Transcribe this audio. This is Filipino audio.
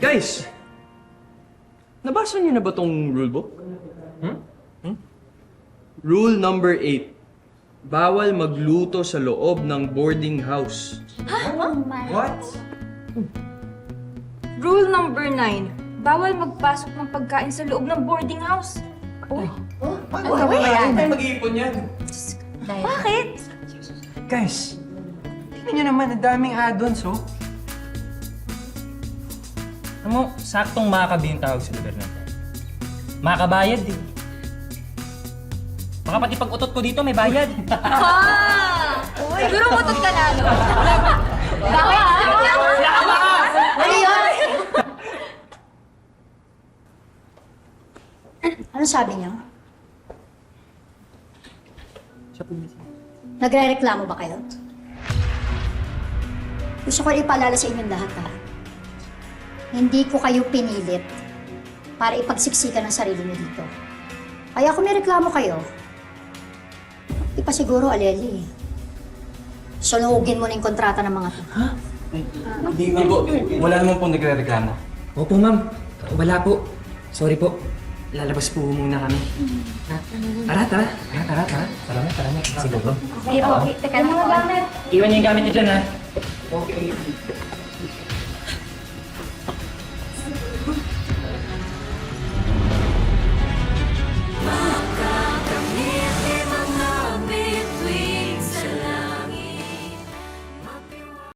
Guys! Nabasa niyo na ba tong rulebook? Rule number 8. Bawal magluto sa loob ng boarding house. What? Rule number 9. Bawal magpasok ng pagkain sa loob ng boarding house. Ano ba yan? Tayo mag-iipon yan. Bakit? Guys, tingnan nyo naman, ang daming add-ons, oh. Alam mo, saktong makakabi yung tawag sa lugar na ito. Makabayad eh. Baka pati pag-utot ko dito may bayad. Siguro mutot ka na, no? Bakit? Ano yun? Ano sabi niyo? Nagre-reklamo ba kayo? Gusto ko ipaalala sa inyong lahat, ha? Hindi ko kayo pinilit para ipagsiksikan ang sarili niyo dito. Kaya kung may reklamo kayo, ipasiguro, Aleli. Sunugin mo na yung kontrata ng mga to. Hindi po, wala naman po nagre-reklamo. Opo, ma'am. Wala po. Sorry po. Lalabas po muna kami. Tara. Tara na. Sige po. Okay, teka lang. Iwan niyo yung gamit niyo dyan ha. Okay.